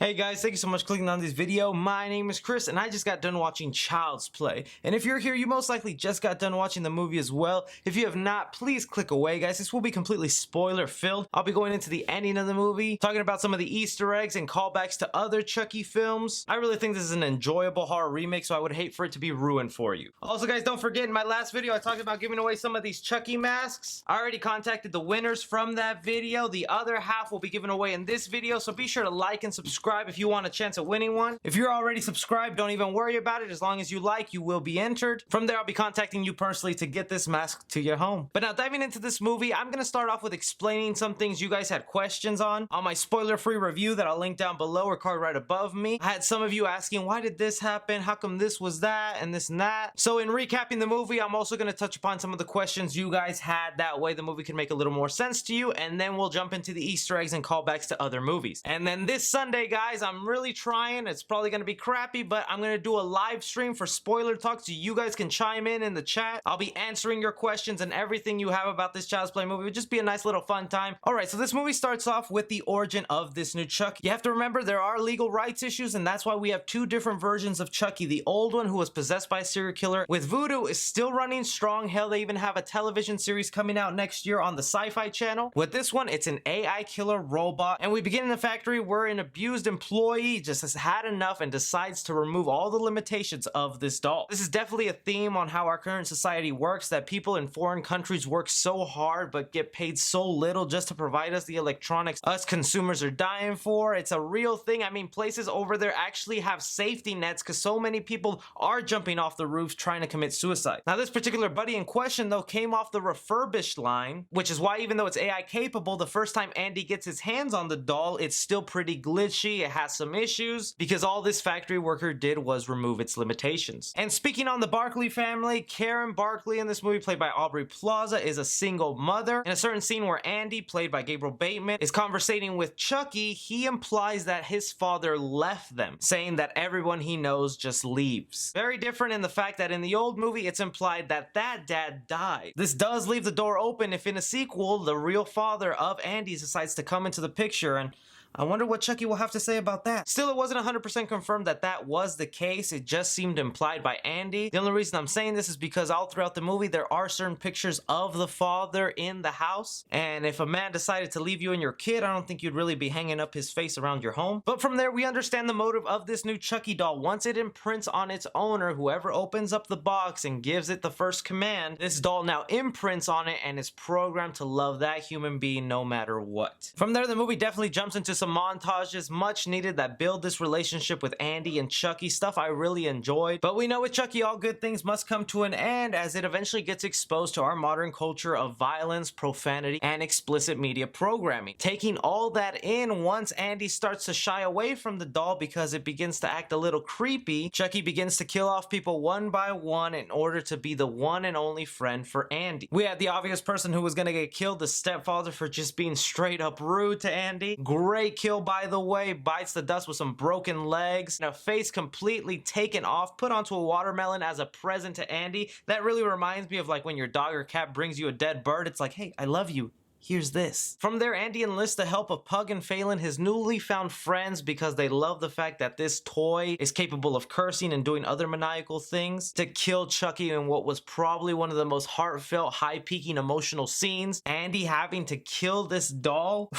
Hey guys, thank you so much for clicking on this video. My name is Chris and I just got done watching Child's Play. And if you're here, you most likely just got done watching the movie as well. If you have not, please click away, guys. This will be completely spoiler filled. I'll be going into the ending of the movie, talking about some of the Easter eggs and callbacks to other Chucky films. I really think this is an enjoyable horror remake, so I would hate for it to be ruined for you. Also guys, don't forget, in my last video I talked about giving away some of these Chucky masks. I already contacted the winners from that video. The other half will be given away in this video, so be sure to like and subscribe if you want a chance at winning one. If you're already subscribed, don't even worry about it. As long as you like, you will be entered. From there, I'll be contacting you personally to get this mask to your home. But now, diving into this movie, I'm gonna start off with explaining some things you guys had questions on my spoiler-free review that I'll link down below or card right above me. I had some of you asking, why did this happen? How come this was that and this and that? So in recapping the movie, I'm also gonna touch upon some of the questions you guys had. That way the movie can make a little more sense to you, and then we'll jump into the Easter eggs and callbacks to other movies. And then this Sunday, guys, I'm really trying. It's probably going to be crappy, but I'm going to do a live stream for Spoiler Talk so you guys can chime in the chat. I'll be answering your questions and everything you have about this Child's Play movie. It would just be a nice little fun time. Alright, so this movie starts off with the origin of this new Chucky. You have to remember there are legal rights issues, and that's why we have two different versions of Chucky. The old one, who was possessed by a serial killer with voodoo, is still running strong. Hell, they even have a television series coming out next year on the Sci-Fi Channel. With this one, it's an AI killer robot, and we begin in the factory where an abused employee just has had enough and decides to remove all the limitations of this doll. This is definitely a theme on how our current society works, that people in foreign countries work so hard but get paid so little just to provide us the electronics us consumers are dying for. It's a real thing. I mean, places over there actually have safety nets because so many people are jumping off the roofs trying to commit suicide. Now, this particular buddy in question, though, came off the refurbished line, which is why even though it's AI capable, the first time Andy gets his hands on the doll, it's still pretty glitchy. It has some issues because all this factory worker did was remove its limitations. And speaking on the Barkley family, Karen Barkley in this movie, played by Aubrey Plaza, is a single mother. In a certain scene where Andy, played by Gabriel Bateman, is conversating with Chucky, he implies that his father left them, saying that everyone he knows just leaves. Very different in the fact that in the old movie, it's implied that that dad died. This does leave the door open if in a sequel, the real father of Andy decides to come into the picture, and I wonder what Chucky will have to say about that. Still, it wasn't 100% confirmed that that was the case. It just seemed implied by Andy. The only reason I'm saying this is because all throughout the movie, there are certain pictures of the father in the house. And if a man decided to leave you and your kid, I don't think you'd really be hanging up his face around your home. But from there, we understand the motive of this new Chucky doll. Once it imprints on its owner, whoever opens up the box and gives it the first command, this doll now imprints on it and is programmed to love that human being no matter what. From there, the movie definitely jumps into some montages, much needed, that build this relationship with Andy and Chucky, stuff I really enjoyed. But we know with Chucky, all good things must come to an end as it eventually gets exposed to our modern culture of violence, profanity, and explicit media programming. Taking all that in, once Andy starts to shy away from the doll because it begins to act a little creepy, Chucky begins to kill off people one by one in order to be the one and only friend for Andy. We had the obvious person who was gonna get killed, the stepfather, for just being straight up rude to Andy. Great kill, by the way. Bites the dust with some broken legs and a face completely taken off, put onto a watermelon as a present to Andy. That really reminds me of like when your dog or cat brings you a dead bird. It's like, hey, I love you. Here's this. From there, Andy enlists the help of Pug and Phelan, his newly found friends, because they love the fact that this toy is capable of cursing and doing other maniacal things, to kill Chucky in what was probably one of the most heartfelt, high-peaking emotional scenes. Andy having to kill this doll,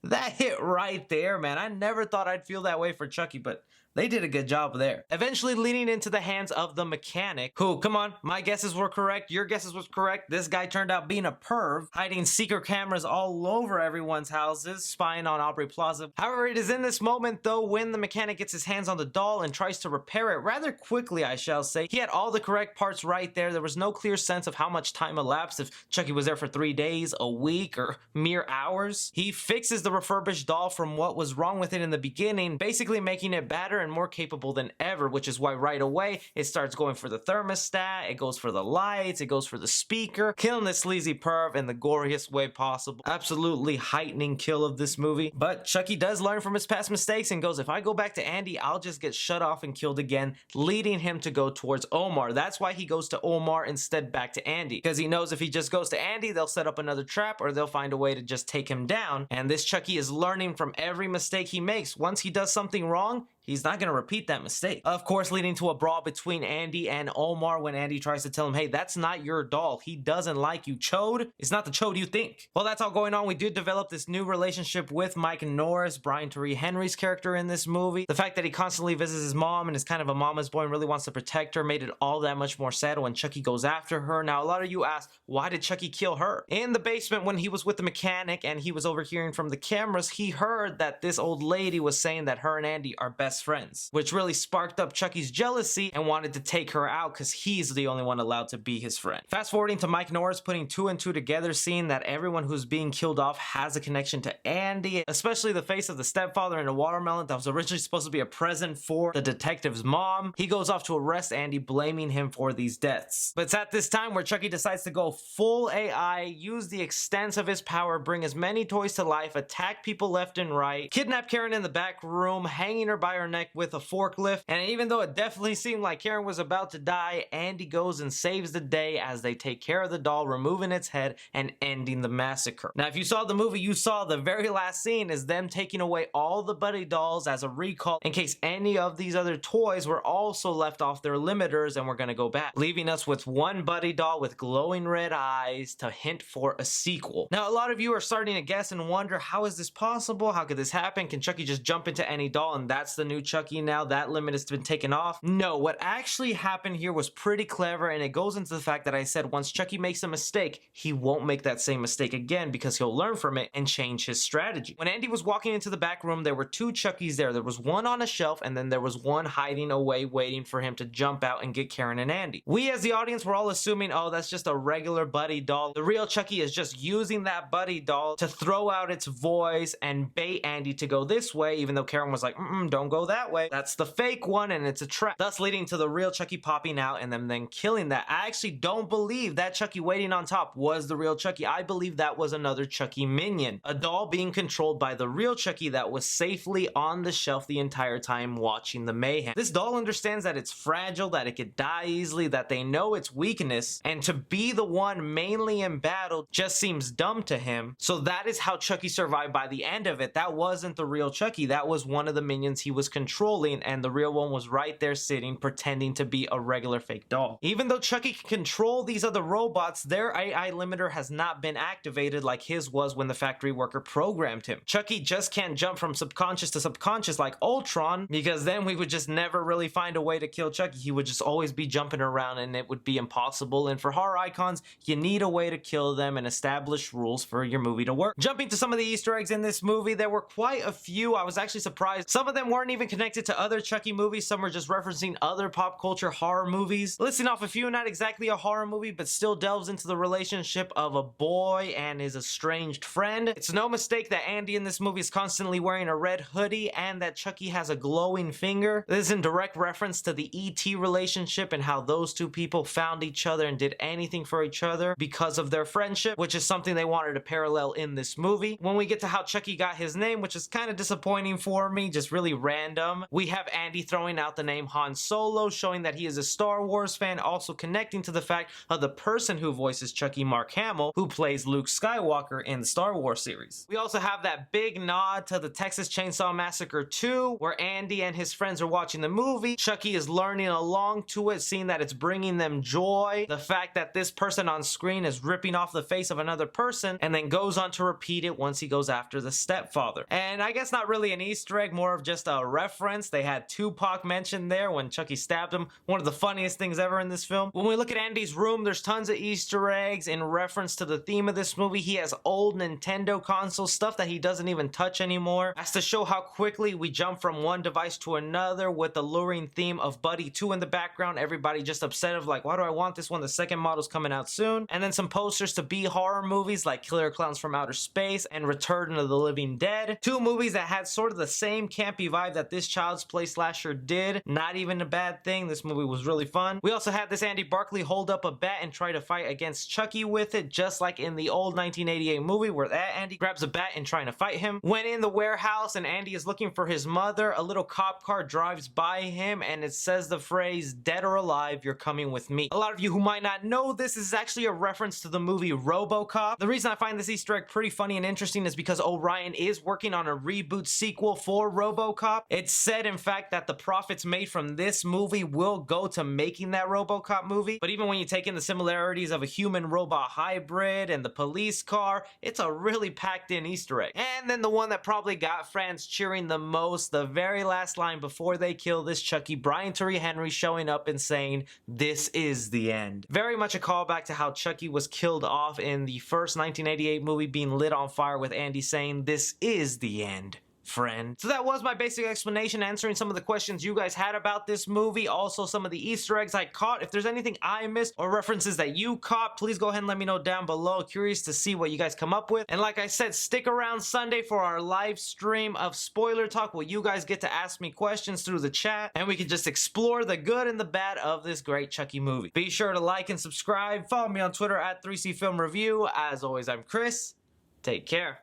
that hit right there, man. I never thought I'd feel that way for Chucky, but they did a good job there. Eventually leading into the hands of the mechanic, who, come on, my guesses were correct, your guesses was correct. This guy turned out being a perv, hiding secret cameras all over everyone's houses, spying on Aubrey Plaza. However, it is in this moment, though, when the mechanic gets his hands on the doll and tries to repair it rather quickly, I shall say. He had all the correct parts right there. There was no clear sense of how much time elapsed, if Chucky was there for 3 days, a week, or mere hours. He fixes the refurbished doll from what was wrong with it in the beginning, basically making it better and more capable than ever, which is why right away it starts going for the thermostat, it goes for the lights, it goes for the speaker, killing this sleazy perv in the goriest way possible. Absolutely heightening kill of this movie. But Chucky does learn from his past mistakes and goes, if I go back to Andy, I'll just get shut off and killed again, leading him to go towards Omar. That's why he goes to Omar instead back to Andy, because he knows if he just goes to Andy, they'll set up another trap or they'll find a way to just take him down, and this Chucky Chucky is learning from every mistake he makes. Once he does something wrong, he's not gonna repeat that mistake. Of course, leading to a brawl between Andy and Omar when Andy tries to tell him, hey, that's not your doll. He doesn't like you. Chode, it's not the Chode you think. While that's all going on, we did develop this new relationship with Mike Norris, Brian Tyree Henry's character in this movie. The fact that he constantly visits his mom and is kind of a mama's boy and really wants to protect her made it all that much more sad when Chucky goes after her. Now, a lot of you ask, why did Chucky kill her? In the basement when he was with the mechanic and he was overhearing from the cameras, he heard that this old lady was saying that her and Andy are best friends, which really sparked up Chucky's jealousy and wanted to take her out because he's the only one allowed to be his friend. Fast forwarding to Mike Norris putting two and two together, seeing that everyone who's being killed off has a connection to Andy, especially the face of the stepfather in a watermelon that was originally supposed to be a present for the detective's mom. He goes off to arrest Andy, blaming him for these deaths. But it's at this time where Chucky decides to go full AI, use the extent of his power, bring as many toys to life, attack people left and right, kidnap Karen in the back room, hanging her by her neck with a forklift. And even though it definitely seemed like Karen was about to die, Andy goes and saves the day as they take care of the doll, removing its head and ending the massacre. Now, if you saw the movie, you saw the very last scene is them taking away all the Buddy dolls as a recall in case any of these other toys were also left off their limiters and were going to go back, leaving us with one Buddy doll with glowing red eyes to hint for a sequel. Now, a lot of you are starting to guess and wonder, how is this possible? How could this happen? Can Chucky just jump into any doll and that's the new Chucky now? That limit has been taken off? No, what actually happened here was pretty clever, and it goes into the fact that I said once Chucky makes a mistake, he won't make that same mistake again because he'll learn from it and change his strategy. When Andy was walking into the back room, there were two Chuckies there. There was one on a shelf and then there was one hiding away waiting for him to jump out and get Karen and Andy. We as the audience were all assuming, oh, that's just a regular Buddy doll. The real Chucky is just using that Buddy doll to throw out its voice and bait Andy to go this way, even though Karen was like, don't go that way. That's the fake one and it's a trap. Thus leading to the real Chucky popping out and them then killing that. I actually don't believe that Chucky waiting on top was the real Chucky. I believe that was another Chucky minion. A doll being controlled by the real Chucky that was safely on the shelf the entire time watching the mayhem. This doll understands that it's fragile, that it could die easily, that they know its weakness, and to be the one mainly in battle just seems dumb to him. So that is how Chucky survived by the end of it. That wasn't the real Chucky. That was one of the minions he was controlling, and the real one was right there sitting pretending to be a regular fake doll. Even though Chucky can control these other robots, their AI limiter has not been activated like his was when the factory worker programmed him. Chucky just can't jump from subconscious to subconscious like Ultron, because then we would just never really find a way to kill Chucky. He would just always be jumping around and it would be impossible. And for horror icons, you need a way to kill them and establish rules for your movie to work. Jumping to some of the Easter eggs in this movie, there were quite a few. I was actually surprised. Some of them weren't even connected to other Chucky movies. Some were just referencing other pop culture horror movies. Listing off a few, not exactly a horror movie, but still delves into the relationship of a boy and his estranged friend. It's no mistake that Andy in this movie is constantly wearing a red hoodie and that Chucky has a glowing finger. This is in direct reference to the E.T. relationship and how those two people found each other and did anything for each other because of their friendship, which is something they wanted to parallel in this movie. When we get to how Chucky got his name, which is kind of disappointing for me, just really random, we have Andy throwing out the name Han Solo, showing that he is a Star Wars fan, also connecting to the fact of the person who voices Chucky, Mark Hamill, who plays Luke Skywalker in the Star Wars series. We also have that big nod to the Texas Chainsaw Massacre 2, where Andy and his friends are watching the movie. Chucky is learning along to it, seeing that it's bringing them joy. The fact that this person on screen is ripping off the face of another person and then goes on to repeat it once he goes after the stepfather. And I guess not really an Easter egg, more of just a reference. They had Tupac mentioned there when Chucky stabbed him. One of the funniest things ever in this film. When we look at Andy's room, there's tons of Easter eggs in reference to the theme of this movie. He has old Nintendo consoles, stuff that he doesn't even touch anymore. That's to show how quickly we jump from one device to another with the luring theme of Buddy 2 in the background. Everybody just upset of like, why do I want this one? The second model's coming out soon. And then some posters to B horror movies like Killer Clowns from Outer Space and Return of the Living Dead. Two movies that had sort of the same campy vibe that that this Child's Play slasher did. Not even a bad thing. This movie was really fun. We also had this Andy Barclay hold up a bat and try to fight against Chucky with it, just like in the old 1988 movie where that Andy grabs a bat and trying to fight him. When in the warehouse and Andy is looking for his mother, a little cop car drives by him and it says the phrase, "Dead or alive, you're coming with me." A lot of you who might not know this is actually a reference to the movie RoboCop. The reason I find this Easter egg pretty funny and interesting is because Orion is working on a reboot sequel for RoboCop. It's said, in fact, that the profits made from this movie will go to making that RoboCop movie. But even when you take in the similarities of a human-robot hybrid and the police car, it's a really packed-in Easter egg. And then the one that probably got fans cheering the most, the very last line before they kill this Chucky, Brian Tyree Henry showing up and saying, "This is the end." Very much a callback to how Chucky was killed off in the first 1988 movie being lit on fire with Andy saying, "This is the end, friend." So that was my basic explanation, answering some of the questions you guys had about this movie, also some of the Easter eggs I caught. If there's anything I missed or references that you caught, please go ahead and let me know down below. Curious to see what you guys come up with. And like I said, stick around Sunday for our live stream of Spoiler Talk, where you guys get to ask me questions through the chat and we can just explore the good and the bad of this great Chucky movie. Be sure to like and subscribe. Follow me on Twitter at 3C Film Review. As always, I'm Chris. Take care.